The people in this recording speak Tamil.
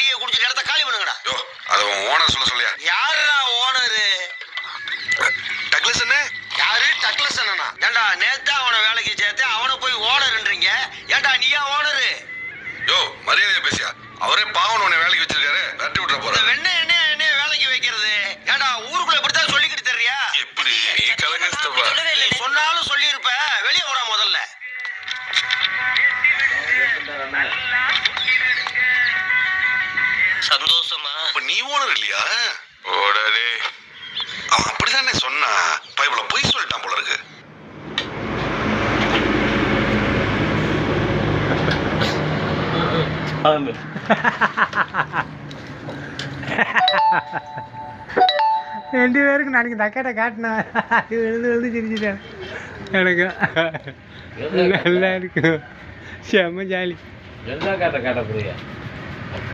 டீயை குடிச்சு இடத்த காலி பண்ணுங்கடா. அது ஓனர் சொல்லியா? யாருடா ஓனரு? டக்ளஸ் அண்ணே. யாரு டக்ளஸ் அண்ணனா? ஏண்டா நேத்தா அவனை வேலைக்கு சேர்த்து அவனை போய் ஓனர்ன்றீங்க. ஏண்டா நீயா ஓனரு? மரியாதையா பேசியா? அவரே பாவன் உன்னை வேலைக்கு வச்சிருக்காரு. தட்டி விட்டுற போற. வெண்ண என்ன வேலைக்கு வைக்கிறது? ஏண்டா ஊருக்குள்ள இப்படித்தான் சொல்லிக்கிட்டு தெரியா? எப்படி நீ கலகஸ்தப்பா? சொன்னாலும் சொல்லி இருப்ப. வெளியே போடா முதல்ல. சந்தோஷமா? இப்ப நீ ஓனர் இல்லையா? ஓடரே. அவன் அப்படிதானே சொன்னா. பைபிள பொய் சொல்லிட்டான் போல இருக்கு. ரெண்டு பேருக்கு நாளைக்கு தக்காட்ட காட்டினேன். எழுந்து சிரிச்சிட்டேன். எனக்கு நல்லா இருக்கும். செம்ம ஜாலி. என்ன காட்ட போறியா?